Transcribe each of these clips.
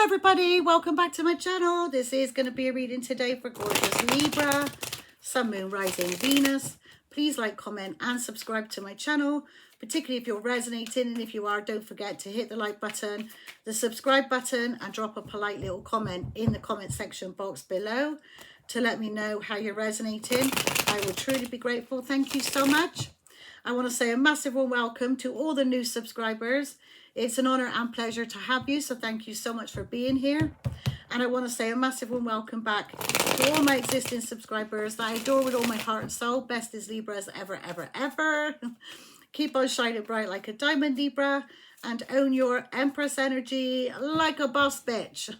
everybody, welcome back to my channel. This is going to be a reading today for gorgeous Libra, Sun, Moon, Rising, Venus. Please like, comment and subscribe to my channel, particularly if you're resonating, and if you are, don't forget to hit the like button, the subscribe button, and drop a polite little comment in the comment section box below to let me know how you're resonating. I will truly be grateful. Thank you so much. I want to say a massive warm welcome to all the new subscribers. It's an honor and pleasure to have you, so thank you so much for being here. And I want to say a massive warm welcome back to all my existing subscribers that I adore with all my heart and soul. Best is Libras ever, ever, ever. Keep on shining bright like a diamond, Libra, and own your Empress energy like a boss bitch.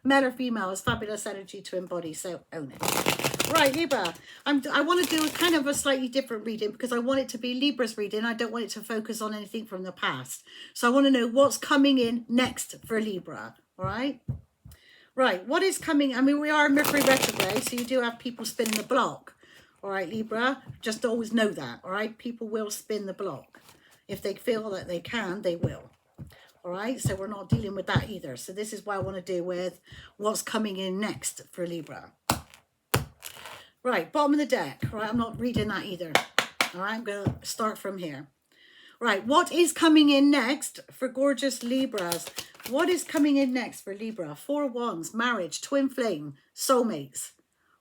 Male or female is fabulous energy to embody, so own it. Right, Libra, I want to do kind of a slightly different reading because I want it to be Libra's reading. I don't want it to focus on anything from the past. So I want to know what's coming in next for Libra, all right? Right, what is coming? I mean, we are in Mercury retrograde, so you do have people spinning the block. All right, Libra, just always know that, all right? People will spin the block. If they feel that they can, they will. All right, so we're not dealing with that either. So this is what I want to deal with what's coming in next for Libra. Right, bottom of the deck. Right, I'm not reading that either. All right, I'm going to start from here. Right, what is coming in next for gorgeous Libras? What is coming in next for Libra? Four of Wands, marriage, twin flame, soulmates.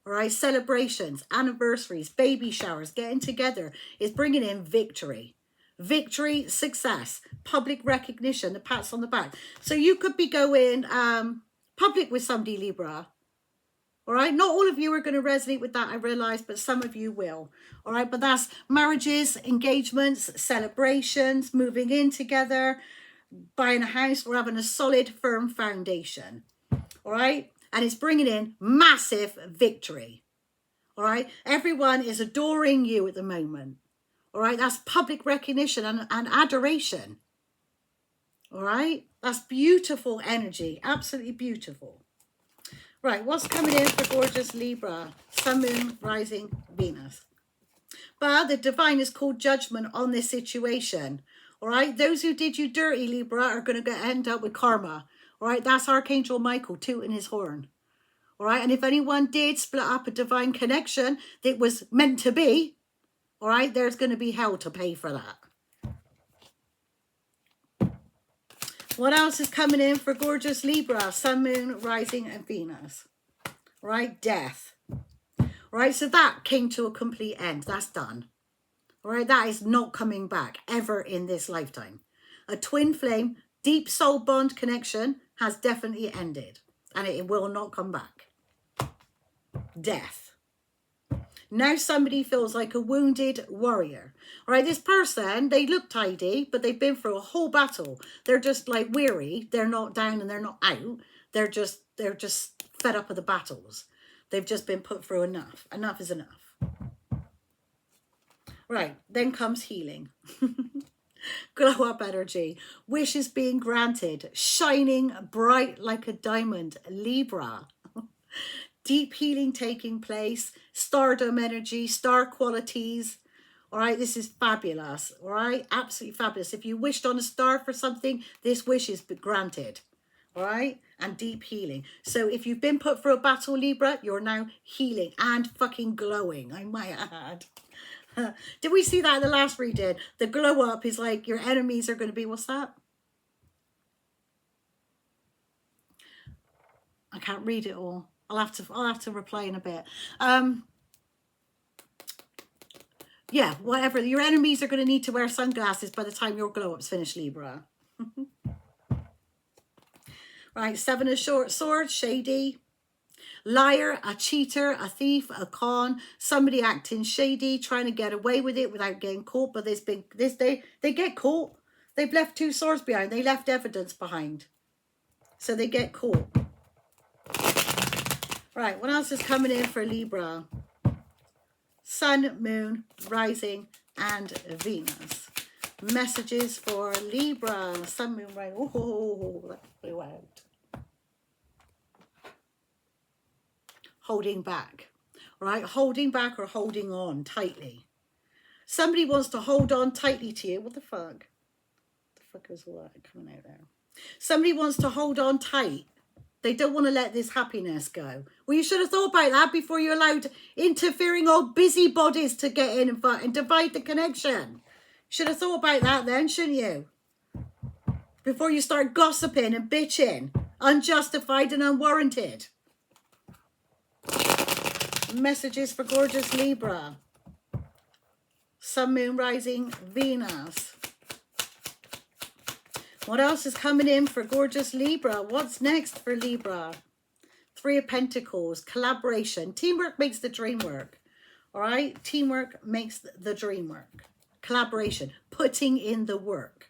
All right, celebrations, anniversaries, baby showers, getting together is bringing in victory. Victory, success, public recognition, the pats on the back. So you could be going public with somebody, Libra. All right, not all of you are going to resonate with that, I realize, but some of you will. All right, but that's marriages, engagements, celebrations, moving in together, buying a house, or having a solid, firm foundation. All right, and it's bringing in massive victory. All right, everyone is adoring you at the moment. All right, that's public recognition and adoration. All right, that's beautiful energy, absolutely beautiful. Right, what's coming in for gorgeous Libra? Sun, Moon, Rising, Venus. But the divine is called judgment on this situation. All right, those who did you dirty, Libra, are going to end up with karma. All right, that's Archangel Michael tooting his horn. All right, and if anyone did split up a divine connection that was meant to be, all right, there's going to be hell to pay for that. What else is coming in for gorgeous Libra? Sun, Moon, Rising, and Venus. Right, death. Right, so that came to a complete end. That's done. All right, that is not coming back ever in this lifetime. A twin flame, deep soul bond connection has definitely ended, and it will not come back. Death. Now somebody feels like a wounded warrior. All right, this person, they look tidy, but they've been through a whole battle. They're just like weary. They're not down and they're not out. They're just fed up with the battles. They've just been put through enough. Enough is enough. Right, then comes healing. Glow up energy. Wishes being granted. Shining bright like a diamond. Libra. Deep healing taking place, stardom energy, star qualities. All right, this is fabulous. All right, absolutely fabulous. If you wished on a star for something, this wish is granted. All right, and deep healing. So if you've been put through a battle, Libra, you're now healing and fucking glowing, I might add. Did we see that in the last reading? The glow up is like your enemies are going to be, what's that? I can't read it all. I'll have to reply in a bit. Yeah, whatever. Your enemies are going to need to wear sunglasses by the time your glow up's finished, Libra. Right, Seven of Swords, shady. Liar, a cheater, a thief, a con, somebody acting shady, trying to get away with it without getting caught. But they get caught. They've left two swords behind. They left evidence behind. So they get caught. Right, what else is coming in for Libra? Sun, Moon, Rising, and Venus. Messages for Libra. Sun, Moon, Rising. Oh, that flew out. Holding back. Right, holding back or holding on tightly. Somebody wants to hold on tightly to you. What the fuck? What the fuck is all that coming out there? Somebody wants to hold on tight They don't want to let this happiness go. Well, you should have thought about that before you allowed interfering old busybodies to get in and divide the connection. Should have thought about that then, shouldn't you? Before you start gossiping and bitching, unjustified and unwarranted. Messages for gorgeous Libra. Sun, Moon, Rising, Venus. What else is coming in for gorgeous Libra? What's next for Libra? Three of Pentacles, collaboration. Teamwork makes the dream work. All right? Teamwork makes the dream work. Collaboration, putting in the work.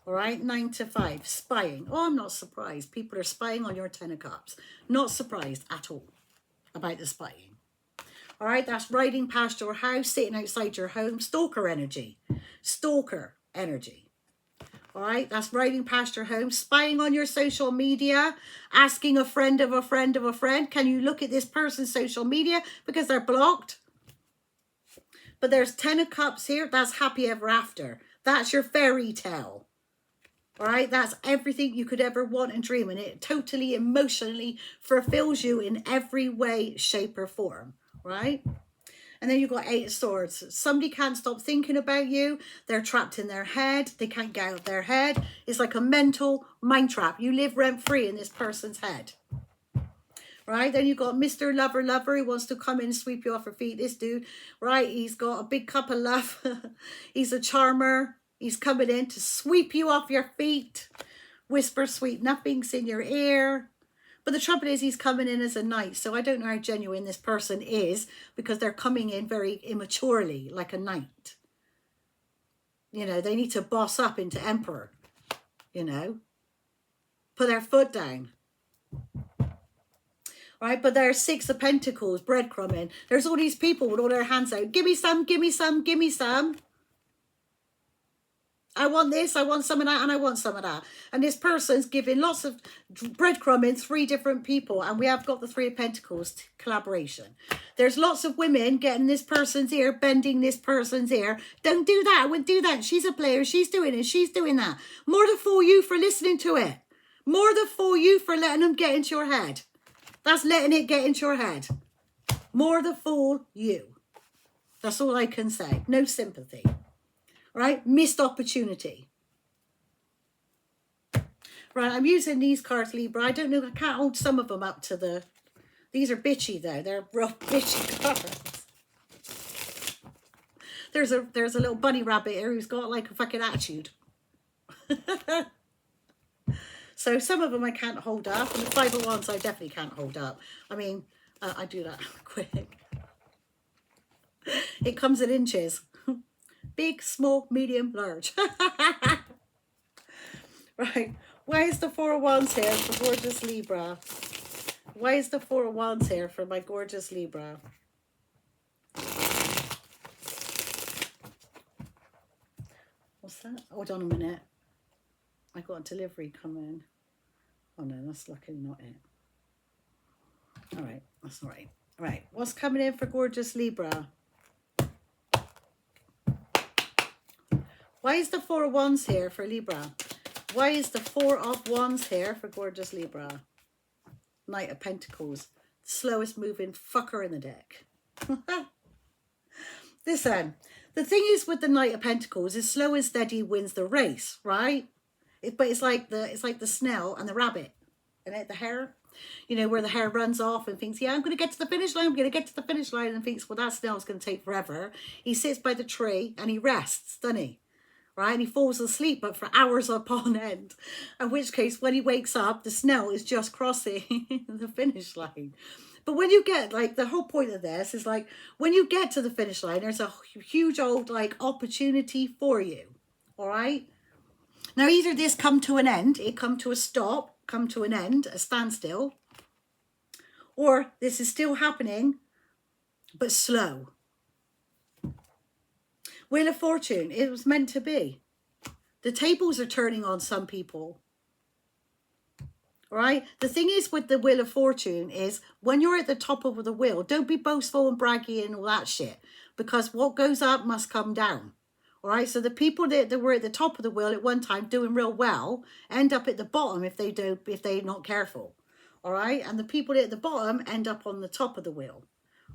All right? 9 to 5, spying. Oh, I'm not surprised. People are spying on your Ten of Cups. Not surprised at all about the spying. All right? That's riding past your house, sitting outside your home. Stalker energy. Stalker energy. All right, that's riding past your home, spying on your social media, asking a friend of a friend of a friend, can you look at this person's social media because they're blocked? But there's 10 of Cups here. That's happy ever after. That's your fairy tale. All right, that's everything you could ever want and dream. And it totally emotionally fulfills you in every way, shape or form. Right? And then you've got 8 of Swords. Somebody can't stop thinking about you. They're trapped in their head. They can't get out of their head. It's like a mental mind trap. You live rent-free in this person's head. Right? Then you've got Mr. Lover Lover who wants to come in and sweep you off your feet. This dude, right? He's got a big cup of love. He's a charmer. He's coming in to sweep you off your feet. Whisper sweet nothings in your ear. But the trouble is he's coming in as a knight. So I don't know how genuine this person is because they're coming in very immaturely like a knight. You know, they need to boss up into emperor. You know, put their foot down. Right, but there's 6 of Pentacles, breadcrumbing. There's all these people with all their hands out. Give me some, give me some, give me some. I want this, I want some of that, and I want some of that. And this person's giving lots of breadcrumbing 3 different people. And we have got the 3 of Pentacles collaboration. There's lots of women getting this person's ear, bending this person's ear. Don't do that, I wouldn't do that. She's a player, she's doing it, she's doing that. More the fool you for listening to it. More the fool you for letting them get into your head. That's letting it get into your head. More the fool you. That's all I can say. No sympathy. Right? Missed opportunity. Right, I'm using these cards, Libra. I don't know, I can't hold some of them up to the... These are bitchy, though. They're rough, bitchy cards. There's a little bunny rabbit here who's got, like, a fucking attitude. So some of them I can't hold up. And the 5 of Wands I definitely can't hold up. I mean, I do that quick. It comes in inches. Big, small, medium, large. Right. Why is the 4 of Wands here for gorgeous Libra? Why is the 4 of Wands here for my gorgeous Libra? What's that? Hold on a minute. I got a delivery coming. Oh no, that's luckily not it. All right, that's all right. All right, what's coming in for gorgeous Libra? Why is the 4 of Wands here for Libra? Why is the 4 of Wands here for gorgeous Libra? Knight of Pentacles. Slowest moving fucker in the deck. Listen, the thing is with the Knight of Pentacles is slow and steady wins the race, right? But it's like the snail and the rabbit. And the hare. You know, where the hare runs off and thinks, yeah, I'm going to get to the finish line. I'm going to get to the finish line. And thinks, well, that snail's going to take forever. He sits by the tree and he rests, doesn't he? Right? And he falls asleep, but for hours upon end. In which case, when he wakes up, the snail is just crossing the finish line. But when you get, like, the whole point of this is, like, when you get to the finish line, there's a huge old, like, opportunity for you. All right? Now, either this come to an end, it come to a stop, come to an end, a standstill, or this is still happening, but slow. Wheel of Fortune, it was meant to be. The tables are turning on some people. Right? The thing is with the Wheel of Fortune is when you're at the top of the wheel, don't be boastful and braggy and all that shit. Because what goes up must come down. All right? So the people that were at the top of the wheel at one time doing real well end up at the bottom if they're not careful. all right? And the people at the bottom end up on the top of the wheel,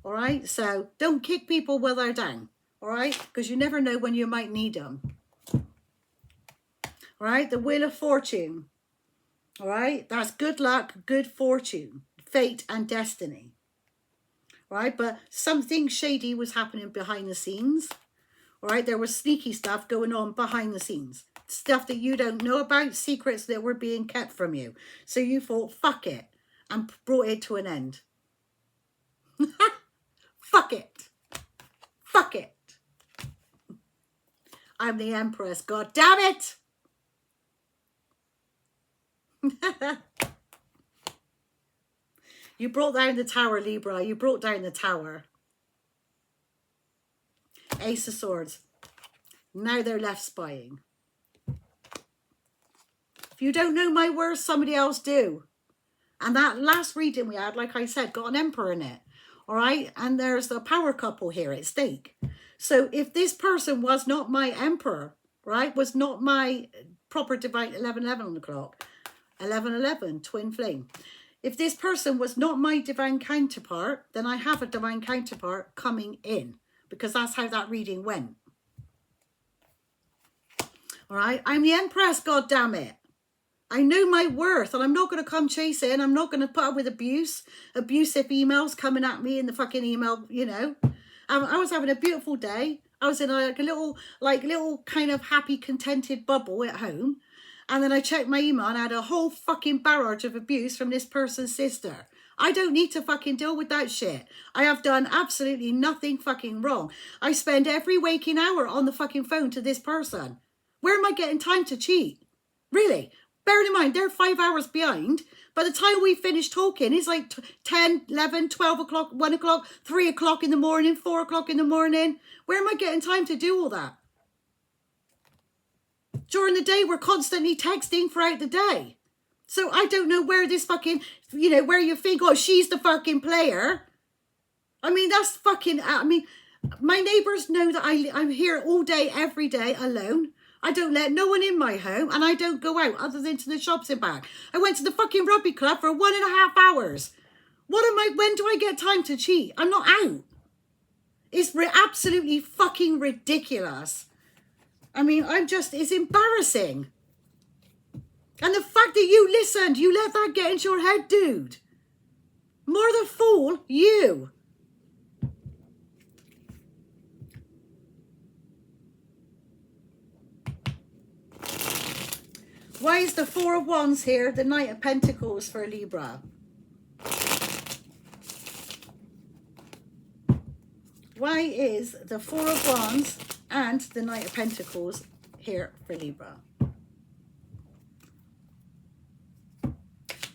all right? So don't kick people while they're down, all right? Because you never know when you might need them, all right? The Wheel of Fortune, all right? That's good luck, good fortune, fate and destiny, all right? But something shady was happening behind the scenes, all right? There was sneaky stuff going on behind the scenes. Stuff that you don't know about, secrets that were being kept from you. So you thought, fuck it, and brought it to an end. Fuck it. Fuck it. I'm the Empress, god damn it. You brought down the tower, Libra. You brought down the tower. Ace of Swords. Now they're left spying. If you don't know my words, somebody else do. And that last reading we had, like I said, got an Emperor in it. All right? And there's the power couple here at stake. So if this person was not my Emperor, right, was not my proper divine 11:11 on the clock, 11:11, twin flame. If this person was not my divine counterpart, then I have a divine counterpart coming in, because that's how that reading went. All right? I'm the Empress, god damn it. I know my worth, and I'm not going to come chasing. I'm not going to put up with abusive emails coming at me in the fucking email, you know. I was having a beautiful day. I was in a little kind of happy, contented bubble at home. And then I checked my email and I had a whole fucking barrage of abuse from this person's sister. I don't need to fucking deal with that shit. I have done absolutely nothing fucking wrong. I spend every waking hour on the fucking phone to this person. Where am I getting time to cheat? Really? Bearing in mind, they're 5 hours behind. By the time we finish talking, it's like 10, 11, 12 o'clock, 1 o'clock, 3 o'clock in the morning, 4 o'clock in the morning. Where am I getting time to do all that? During the day, we're constantly texting throughout the day. So I don't know where this fucking, you know, where you think, oh, she's the fucking player. I mean, that's fucking, I mean, my neighbours know that I'm here all day, every day, alone. I don't let no one in my home, and I don't go out other than to the shops and back. I went to the fucking rugby club for 1.5 hours. When do I get time to cheat? I'm not out. It's absolutely fucking ridiculous. I mean, it's embarrassing. And the fact that you listened, you let that get into your head, dude. More the fool, you. Why is the Four of Wands here, the Knight of Pentacles for Libra? Why is the Four of Wands and the Knight of Pentacles here for Libra?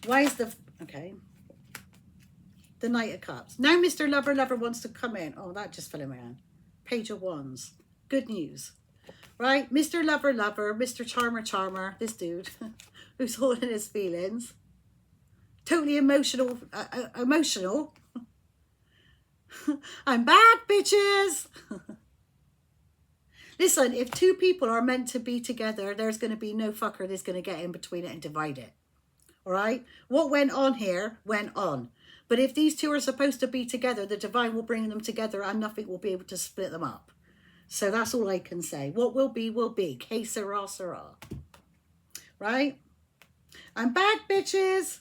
Why is the Knight of Cups? Now Mr. Lover wants to come in. Oh, that just fell in my hand. Page of Wands. Good news. Right? Mr. Lover, Mr. Charmer, this dude who's holding his feelings. Totally emotional. I'm back, bitches. Listen, if two people are meant to be together, there's going to be no fucker that's going to get in between it and divide it. All right? What went on here went on. But if these two are supposed to be together, the divine will bring them together and nothing will be able to split them up. So that's all I can say. What will be, will be. Que sera, sera. Right? I'm back, bitches.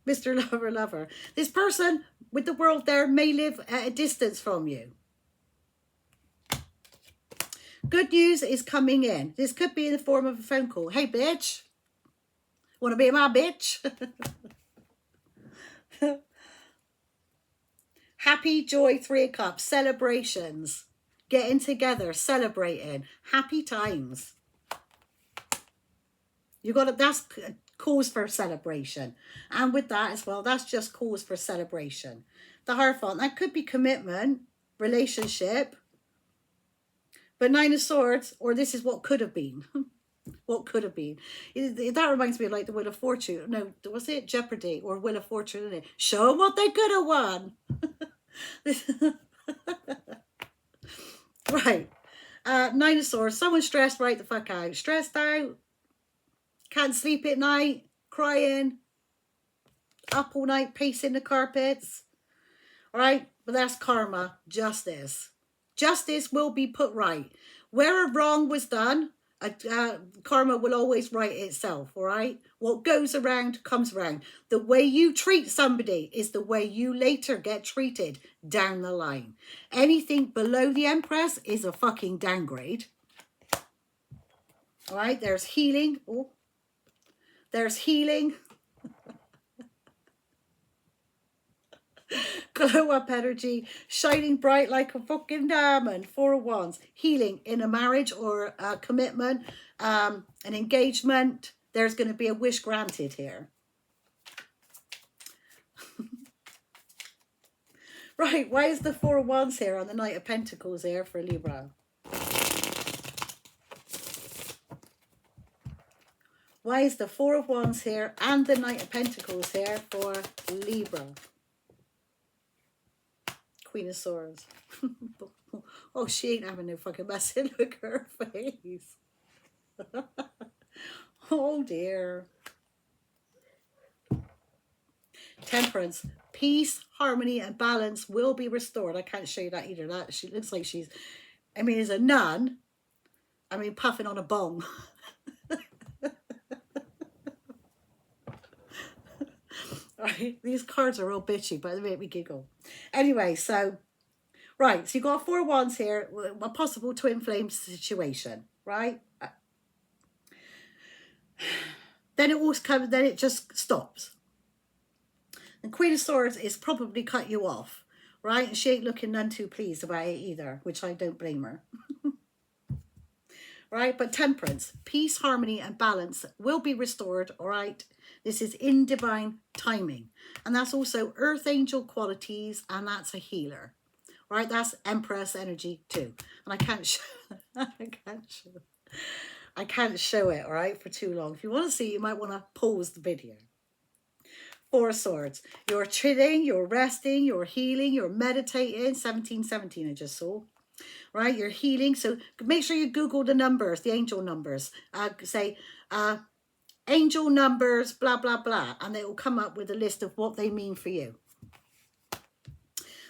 Mr. Lover. This person with the world there may live at a distance from you. Good news is coming in. This could be in the form of a phone call. Hey, bitch. Want to be my bitch? Happy, joy, 3 of Cups. Celebrations. Getting together, celebrating, happy times. That's cause for celebration. And with that as well, that's just cause for celebration. The Hierophant, that could be commitment, relationship. But 9 of Swords, or this is what could have been. What could have been. That reminds me of like the Wheel of Fortune. No, was it Jeopardy or Wheel of Fortune? Isn't it? Show them what they could have won. Right. 9 of Swords. Someone stressed right the fuck out. Stressed out. Can't sleep at night. Crying. up all night pacing the carpets. All right, but that's karma, justice. Justice will be put right. Where a wrong was done, karma will always right itself, all right? What goes around comes around. The way you treat somebody is the way you later get treated down the line. Anything below the Empress is a fucking downgrade. All right, there's healing. Oh, there's healing. Glow up energy, shining bright like a fucking diamond. 4 of Wands, healing in a marriage or a commitment, an engagement. There's going to be a wish granted here. Right, why is the 4 of Wands here on the Knight of Pentacles here for Libra? Why is the 4 of Wands here and the Knight of Pentacles here for Libra? Queen of Swords. Oh, she ain't having no fucking mess. Look at her face. Oh dear. Temperance. Peace, harmony and balance will be restored. I can't show you that either. That she looks like she's, I mean, as a nun, I mean, puffing on a bong. Right, these cards are all bitchy, but they make me giggle. Anyway, so, right, so you've got 4 of Wands here, a possible twin flame situation, right? Then it all comes, then it just stops. And Queen of Swords is probably cut you off, right? And she ain't looking none too pleased about it either, which I don't blame her. Right, but Temperance, peace, harmony and balance will be restored, all right? This is in divine timing. And that's also earth angel qualities, and that's a healer. Right, that's Empress energy too. And I can't show I can't show it, all right, for too long. If you want to see, you might want to pause the video. 4 of Swords. You're chilling, you're resting, you're healing, you're meditating. 1717 I just saw. Right, you're healing. So make sure you Google the numbers, the angel numbers. Say, angel numbers, blah, blah, blah. And it will come up with a list of what they mean for you.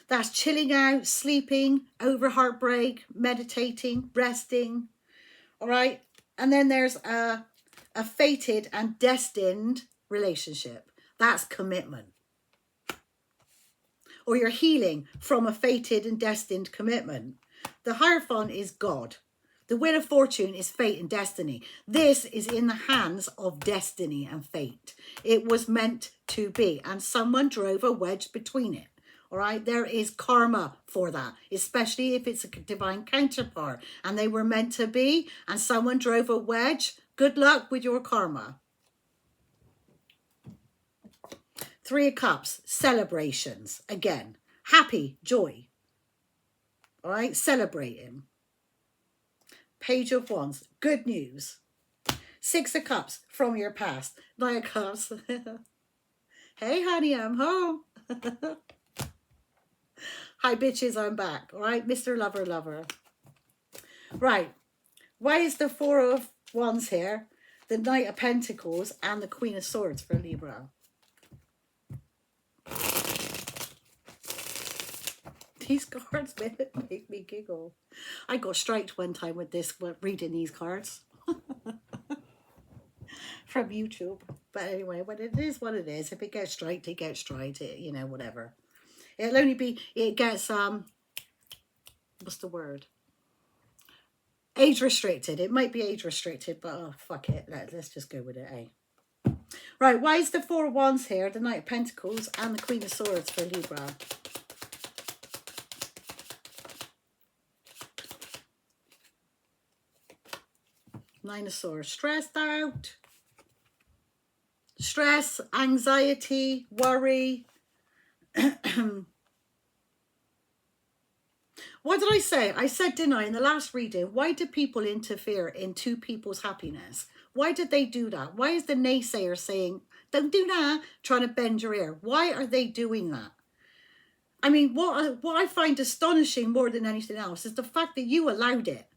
That's chilling out, sleeping, over heartbreak, meditating, resting. All right. And then there's a fated and destined relationship. That's commitment. Or you're healing from a fated and destined commitment. The Hierophant is God. The Wheel of Fortune is fate and destiny. This is in the hands of destiny and fate. It was meant to be, and someone drove a wedge between it. All right, there is karma for that, especially if it's a divine counterpart and they were meant to be, and someone drove a wedge. Good luck with your karma. 3 of Cups, celebrations. Again, happy, joy. All right, celebrating. Page of Wands, good news. 6 of Cups, from your past. 9 of Cups. Hey, honey, I'm home. Hi, bitches, I'm back. All right, Mr. Lover, lover. Right, why is the 4 of Wands here, the Knight of Pentacles, and the Queen of Swords for Libra? These cards make me giggle. I got striked one time with this, reading these cards from YouTube. But anyway, when it is what it is, if it gets striked, it gets striked. It, you know, whatever. It'll only be, it gets, what's the word? Age restricted. It might be age restricted, but oh, fuck it. Let's just go with it, eh? Right, why is the 4 of Wands here, the Knight of Pentacles, and the Queen of Swords for Libra? Nine of Swords, stressed out. Stress, anxiety, worry. What did I say? I said, didn't I, in the last reading, why do people interfere in 2 people's happiness? Why did they do that? Why is the naysayer saying, don't do that, trying to bend your ear? Why are they doing that? I mean, what I find astonishing more than anything else is the fact that you allowed it,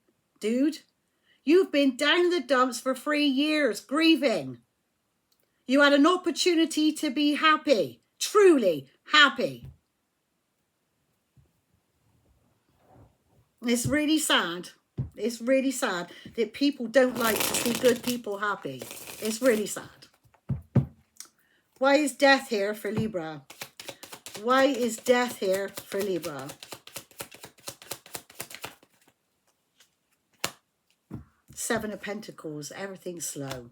dude. You've been down in the dumps for 3 years, grieving. You had an opportunity to be happy, truly happy. It's really sad. It's really sad that people don't like to see good people happy. It's really sad. Why is death here for Libra? Why is death here for Libra? Seven of Pentacles, everything's slow.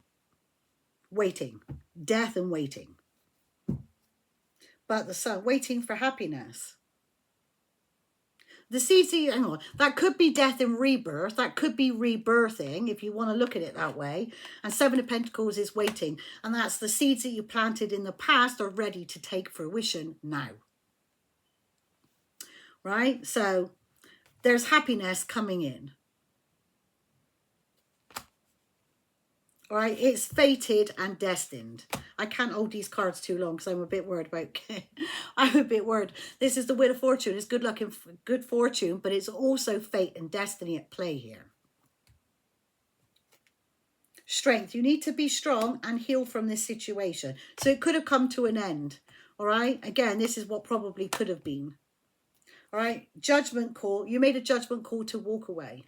Waiting. Death and waiting. But the Sun, waiting for happiness. The seeds, hang on, that could be death and rebirth. That could be rebirthing, if you want to look at it that way. And Seven of Pentacles is waiting. And that's the seeds that you planted in the past are ready to take fruition now. Right? So there's happiness coming in. All right, it's fated and destined. I can't hold these cards too long because I'm a bit worried about. I'm a bit worried. This is the Wheel of Fortune. It's good luck and good fortune, but it's also fate and destiny at play here. Strength. You need to be strong and heal from this situation. So it could have come to an end. All right. Again, this is what probably could have been. All right. Judgment call. You made a judgment call to walk away.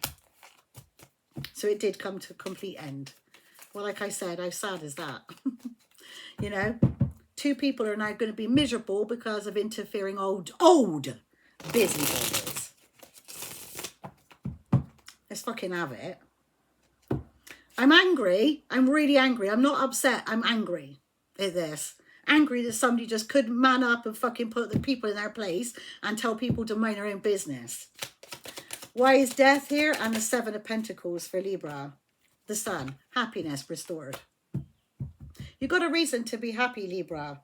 So it did come to a complete end. Well, like I said, how sad is that? You know, two people are now going to be miserable because of interfering old busybodies. Let's fucking have it. I'm angry. I'm really angry. I'm not upset. I'm angry at this. Angry that somebody just couldn't man up and fucking put the people in their place and tell people to mind their own business. Why is death here? And the Seven of Pentacles for Libra. The Sun, happiness restored. You've got a reason to be happy, Libra.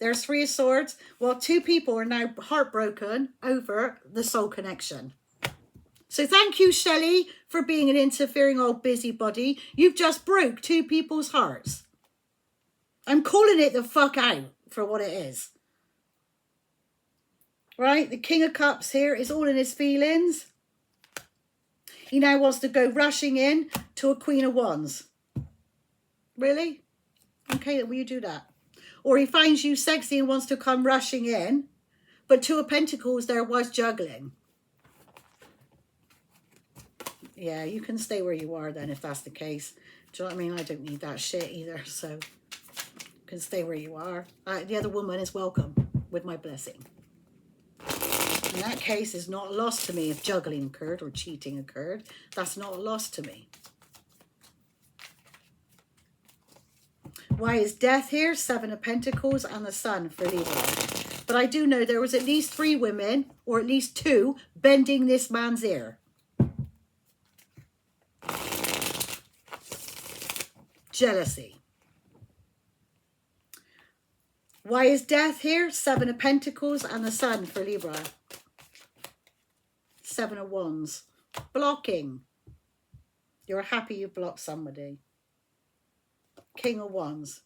There's Three of Swords. Well, two people are now heartbroken over the soul connection. So thank you, Shelley, for being an interfering old busybody. You've just broke two people's hearts. I'm calling it the fuck out for what it is. Right? The King of Cups here is all in his feelings. He now wants to go rushing in to a Queen of Wands. Really? Okay, will you do that? Or he finds you sexy and wants to come rushing in. But Two of Pentacles there was juggling. Yeah, you can stay where you are then if that's the case. Do you know what I mean? I don't need that shit either. So you can stay where you are. The other woman is welcome with my blessing. In that case, it's not a loss to me if juggling occurred or cheating occurred. That's not a loss to me. Why is death here? Seven of Pentacles and the Sun for Libra. But I do know there was at least 3 women, or at least 2, bending this man's ear. Jealousy. Why is death here? Seven of Pentacles and the Sun for Libra. Seven of Wands. Blocking. You're happy you blocked somebody. King of Wands.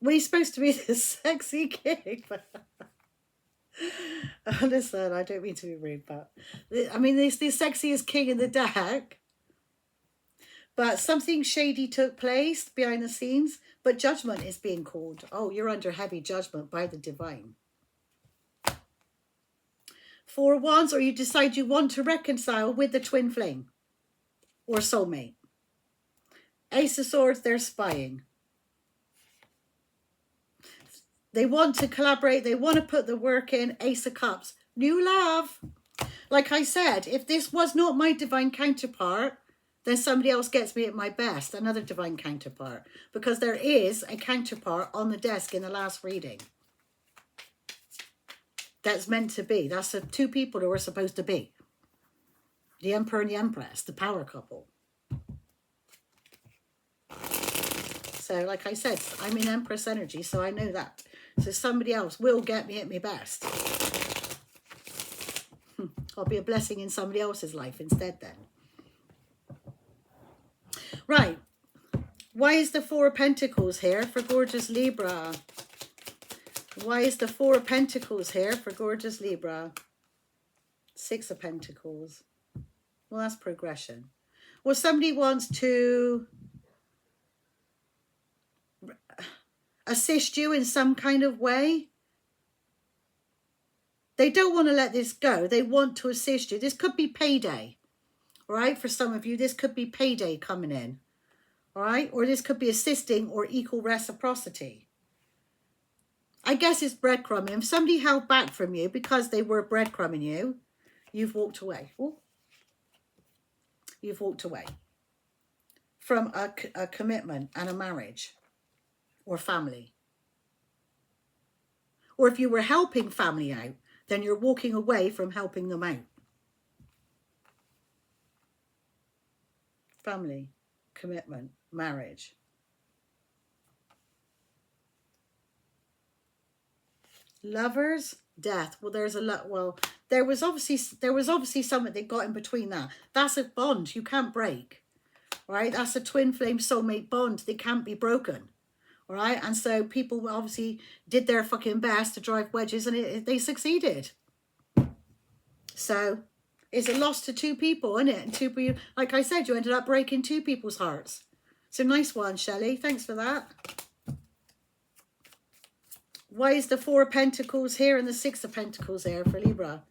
Well, he's supposed to be the sexy king. Listen, I don't mean to be rude, but I mean, he's the sexiest king in the deck. But something shady took place behind the scenes. But judgment is being called. Oh, you're under heavy judgment by the divine. 4 of Wands, or you decide you want to reconcile with the twin flame or soulmate. Ace of Swords, they're spying. They want to collaborate. They want to put the work in. Ace of Cups, new love. Like I said, if this was not my divine counterpart, then somebody else gets me at my best, another divine counterpart. Because there is a counterpart on the desk in the last reading. That's meant to be. That's the 2 people who are supposed to be. The Emperor and the Empress, the power couple. So, like I said, I'm in Empress energy, so I know that. So somebody else will get me at my best. I'll be a blessing in somebody else's life instead then. Right. Why is the 4 of Pentacles here for gorgeous Libra? Why is the 4 of Pentacles here for gorgeous Libra? 6 of Pentacles. Well, that's progression. Well, somebody wants to assist you in some kind of way. They don't want to let this go. They want to assist you. This could be payday, all right? For some of you, this could be payday coming in, all right? Or this could be assisting or equal reciprocity. I guess it's breadcrumbing. If somebody held back from you because they were breadcrumbing you, you've walked away. Ooh. You've walked away from a commitment and a marriage or family. Or if you were helping family out, then you're walking away from helping them out. Family, commitment, marriage. Lovers, death. Well, there's a lot. Well, there was obviously something that got in between that. That's a bond you can't break, right? That's a twin flame soulmate bond that can't be broken, all right? And so people obviously did their fucking best to drive wedges, and they succeeded. So it's a loss to two people, isn't it? And two people, like I said, you ended up breaking two people's hearts. So nice one, Shelley. Thanks for that. Why is the Four of Pentacles here and the Six of Pentacles there for Libra?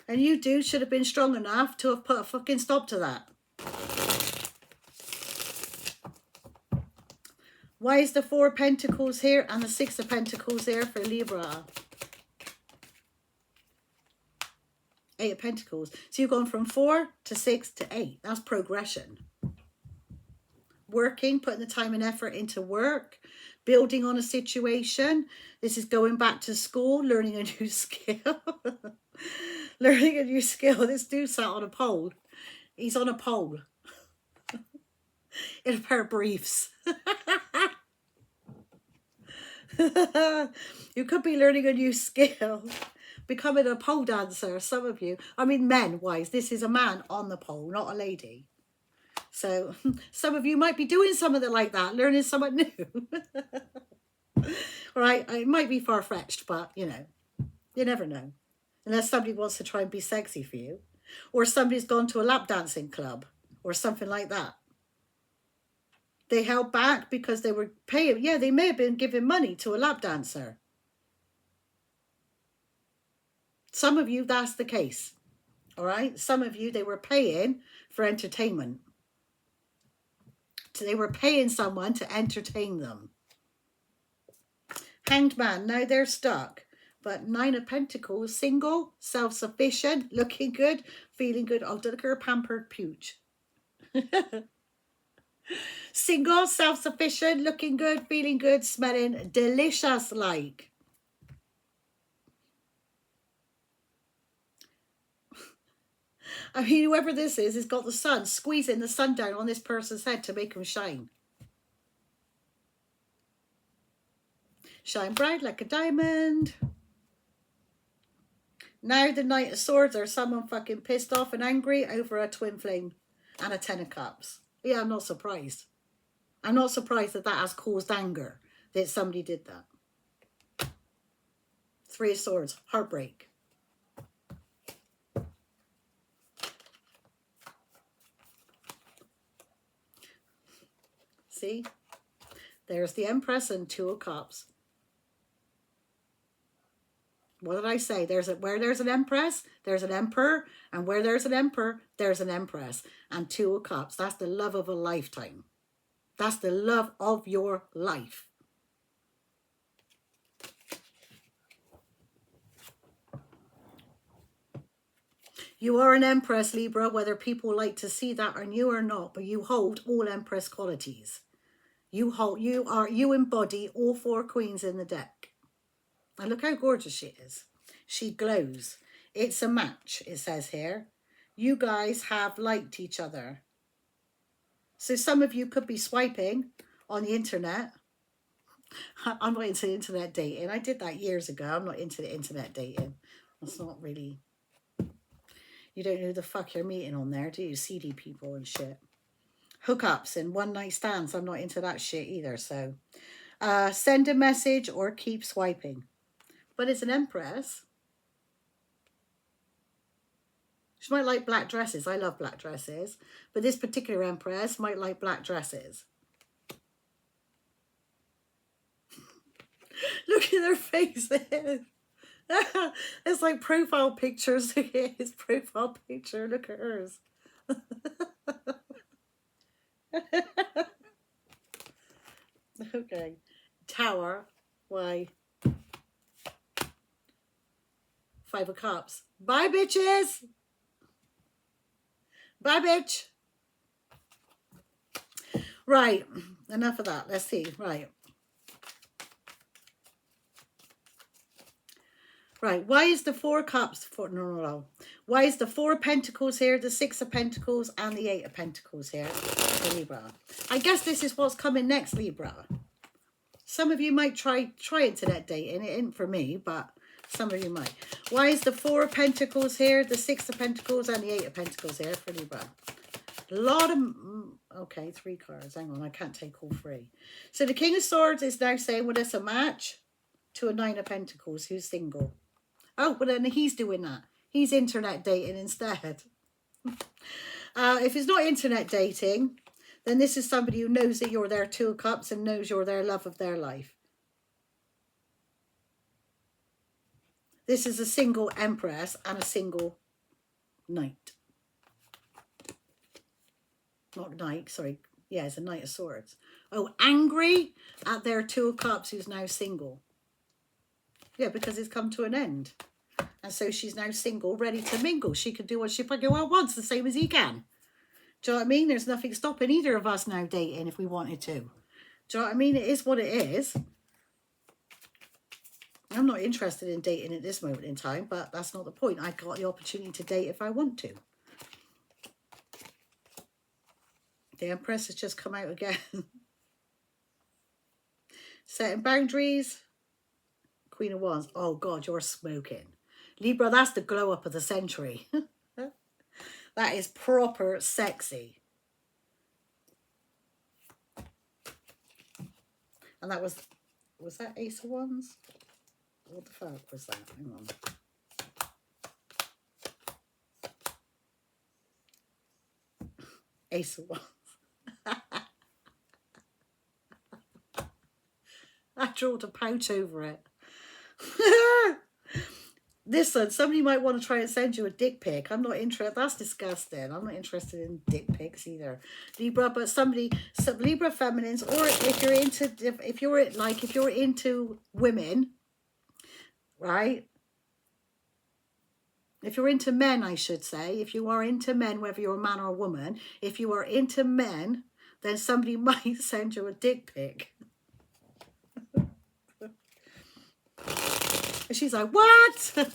And you, dude, should have been strong enough to have put a fucking stop to that. Why is the Four of Pentacles here and the Six of Pentacles there for Libra? Eight of Pentacles. So you've gone from 4 to 6 to 8. That's progression. Working, putting the time and effort into work. Building on a situation. This is going back to school, learning a new skill. Learning a new skill. This dude sat on a pole. He's on a pole. In a pair of briefs. You could be learning a new skill. Becoming a pole dancer, some of you. I mean, men-wise, this is a man on the pole, not a lady. So some of you might be doing something like that, learning something new. All right, it might be far-fetched, but, you know, you never know. Unless somebody wants to try and be sexy for you. Or somebody's gone to a lap dancing club or something like that. They held back because they were paying. Yeah, they may have been giving money to a lap dancer. Some of you, that's the case. All right? Some of you, they were paying for entertainment. So they were paying someone to entertain them. Hanged Man, now they're stuck. But 9 of Pentacles, single, self-sufficient, looking good, feeling good. Oh, look at her pampered pooch. Single, self-sufficient, looking good, feeling good, smelling delicious like. I mean, whoever this is has got the sun, squeezing the sun down on this person's head to make them shine. Shine bright like a diamond. Now the Knight of Swords, or someone fucking pissed off and angry over a twin flame and a 10 of Cups. Yeah, I'm not surprised. I'm not surprised that that has caused anger, that somebody did that. 3 of Swords, heartbreak. See? There's the Empress and 2 of Cups. What did I say? Where there's an Empress, there's an Emperor. And where there's an Emperor, there's an Empress. And 2 of Cups. That's the love of a lifetime. That's the love of your life. You are an Empress, Libra, whether people like to see that on you or not, but you hold all Empress qualities. You embody all 4 queens in the deck. And look how gorgeous she is. She glows. It's a match, it says here. You guys have liked each other. So some of you could be swiping on the internet. I'm not into internet dating. I did that years ago. I'm not into the internet dating. That's not really... You don't know who the fuck you're meeting on there, do you? Seedy people and shit. Hookups and one night stands. I'm not into that shit either. So send a message or keep swiping. But it's an Empress. She might like black dresses. I love black dresses. But this particular Empress might like black dresses. Look at their faces. It's like profile pictures. Look at his profile picture. Look at hers. Okay. Tower. Why? 5 of Cups. Bye, bitches. Bye, bitch. Right. Enough of that. Let's see. Right. Right. Why is the 4 Cups? No. Why is the 4 of Pentacles here, the 6 of Pentacles, and the 8 of Pentacles here for Libra? I guess this is what's coming next, Libra. Some of you might try internet dating. It ain't for me, but some of you might. Why is the 4 of Pentacles here, the 6 of Pentacles, and the 8 of Pentacles here for Libra? A lot of... Okay, 3 cards. Hang on, I can't take all 3. So the King of Swords is now saying, well, it's a match to a 9 of Pentacles who's single. Oh, well, then he's doing that. He's internet dating instead. If it's not internet dating, then this is somebody who knows that you're their 2 of Cups and knows you're their love of their life. This is a single Empress and a single Knight. Not Knight, sorry. Yeah, it's a Knight of Swords. Oh, angry at their 2 of Cups who's now single. Yeah, because it's come to an end. And so she's now single, ready to mingle. She can do what she fucking wants, the same as he can. Do you know what I mean? There's nothing stopping either of us now dating if we wanted to. Do you know what I mean? It is what it is. I'm not interested in dating at this moment in time, but that's not the point. I've got the opportunity to date if I want to. The Empress has just come out again. Setting boundaries. Queen of Wands. Oh, God, you're smoking. Libra, that's the glow up of the century. That is proper sexy. And that was that Ace of Wands? What the fuck was that? Hang on. Ace of Wands. I drew a pouch over it. Listen, somebody might want to try and send you a dick pic. I'm not interested. That's disgusting. I'm not interested in dick pics either. Libra, but some Libra feminines, or if you're into women, right? If you're into men, I should say, if you are into men, whether you're a man or a woman, if you are into men, then somebody might send you a dick pic. And she's like, what?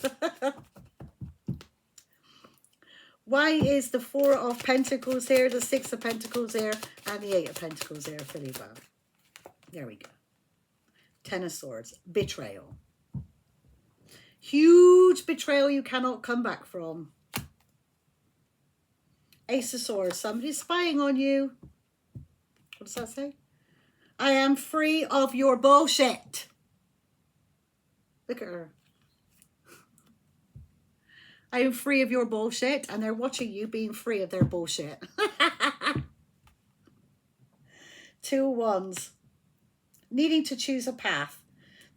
Why is the 4 of Pentacles here, the 6 of Pentacles here, and the 8 of Pentacles here for Libra? There we go. 10 of Swords. Betrayal. Huge betrayal you cannot come back from. Ace of Swords. Somebody's spying on you. What does that say? I am free of your bullshit. Look at her. I am free of your bullshit, and they're watching you being free of their bullshit. 2 of Wands. Needing to choose a path.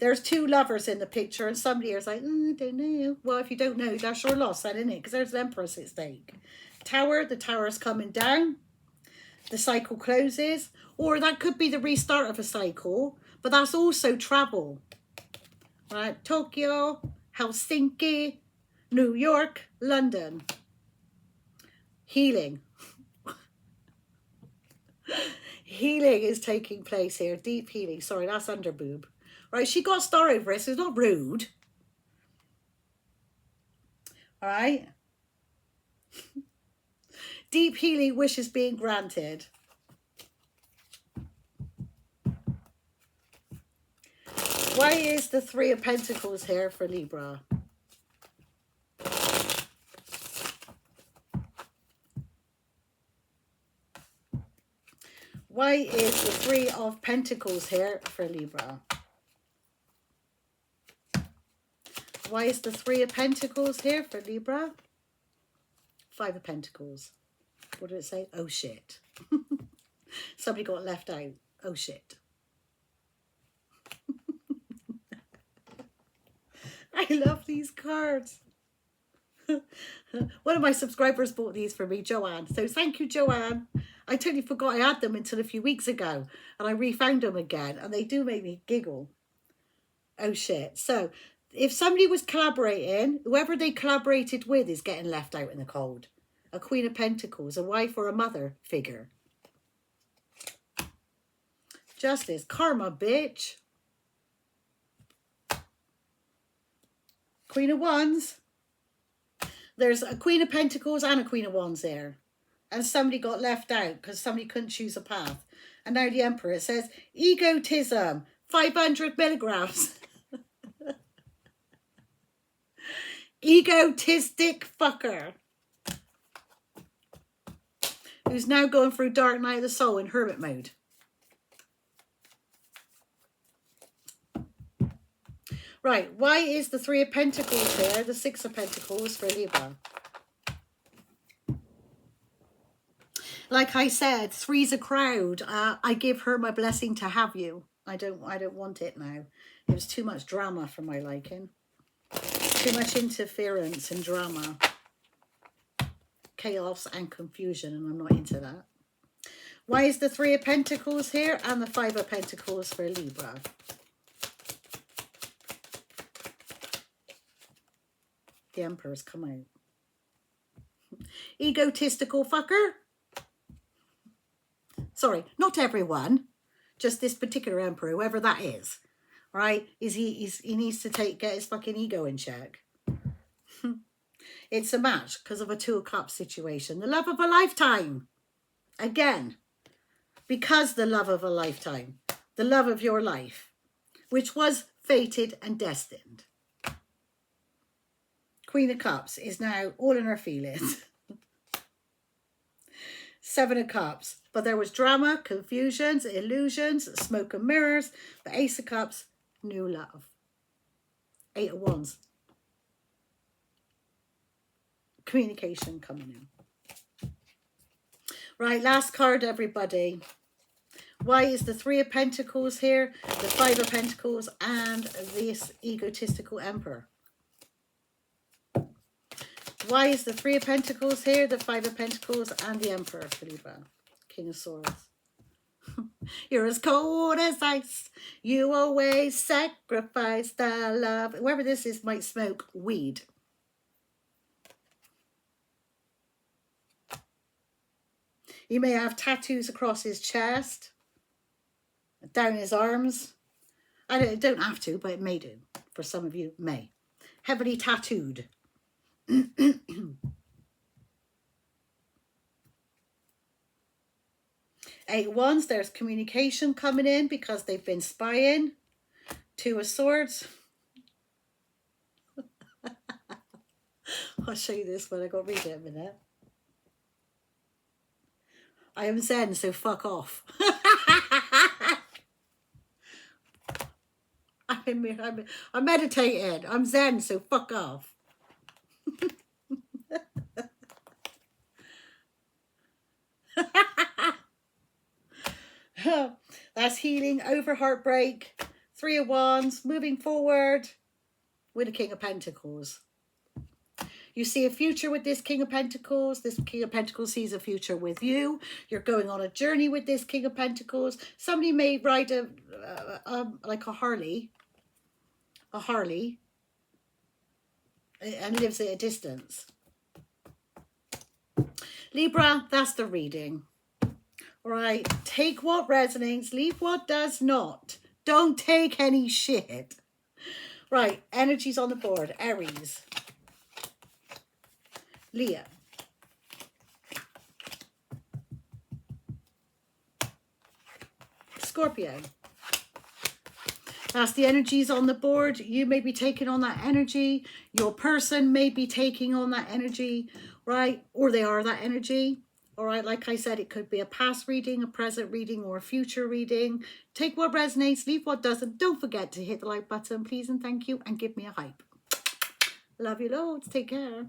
There's 2 lovers in the picture, and somebody is like, I don't know. Well, if you don't know, that's your loss then, isn't it? Because there's an Empress at stake. Tower, the tower is coming down. The cycle closes. Or that could be the restart of a cycle, but that's also travel. Right? Tokyo, Helsinki, New York, London. Healing. Healing is taking place here. Deep healing. Sorry, that's under boob. Right, she got a star over it, so it's not rude. All right. Deep healing wishes being granted. Why is the 3 of Pentacles here for Libra? Why is the 3 of Pentacles here for Libra? Why is the 3 of Pentacles here for Libra? 5 of Pentacles. What did it say? Oh, shit. Somebody got left out. Oh, shit. I love these cards. One of my subscribers bought these for me, Joanne. So thank you, Joanne. I totally forgot I had them until a few weeks ago. And I refound them again. And they do make me giggle. Oh, shit. So if somebody was collaborating, whoever they collaborated with is getting left out in the cold. A Queen of Pentacles, a wife or a mother figure. Justice. Karma, bitch. Queen of Wands. There's a Queen of Pentacles and a Queen of Wands there. And somebody got left out because somebody couldn't choose a path. And now the Emperor, it says, egotism, 500 milligrams. Egotistic fucker. Who's now going through dark night of the soul in hermit mode. Right, why is the Three of Pentacles here, the Six of Pentacles for Libra? Like I said, three's a crowd. I give her my blessing to have you. I don't want it now. It was too much drama for my liking. Too much interference and drama. Chaos and confusion, and I'm not into that. Why is the Three of Pentacles here and the Five of Pentacles for Libra? The Emperor's come out. Egotistical fucker. Sorry, not everyone. Just this particular Emperor, whoever that is. Right? He needs to get his fucking ego in check. It's a match because of a Two of Cups situation. The love of a lifetime. Again. Because the love of a lifetime. The love of your life. Which was fated and destined. Queen of Cups is now all in her feelings. Seven of Cups. But there was drama, confusions, illusions, smoke and mirrors. The Ace of Cups, new love. Eight of Wands. Communication coming in. Right, last card, everybody. Why is the Three of Pentacles here, the Five of Pentacles, and this egotistical Emperor? Why is the Three of Pentacles here, the Five of Pentacles, and the Emperor for Libra? King of Swords. You're as cold as ice. You always sacrifice the love. Whoever this is might smoke weed. He may have tattoos across his chest, down his arms. I don't have to, but it may do. For some of you, may. Heavily tattooed. Eight of Wands, there's communication coming in because they've been spying. Two of Swords. I'll show you this one. I got to read it in a minute. I am Zen, so fuck off. I'm meditating. I'm Zen, so fuck off. That's healing over heartbreak. Three of Wands, moving forward with a King of Pentacles. You see a future with this King of Pentacles. This King of Pentacles sees a future with you. You're going on a journey with this King of Pentacles. Somebody may ride like a Harley. A Harley. And lives at a distance. Libra, that's the reading. Right, take what resonates, leave what does not. Don't take any shit. Right, energies on the board. Aries. Leo. Scorpio. That's the energies on the board. You may be taking on that energy. Your person may be taking on that energy, right? Or they are that energy. All right, like I said, it could be a past reading, a present reading, or a future reading. Take what resonates, leave what doesn't. Don't forget to hit the like button, please and thank you, and give me a hype. Love you loads. Take care.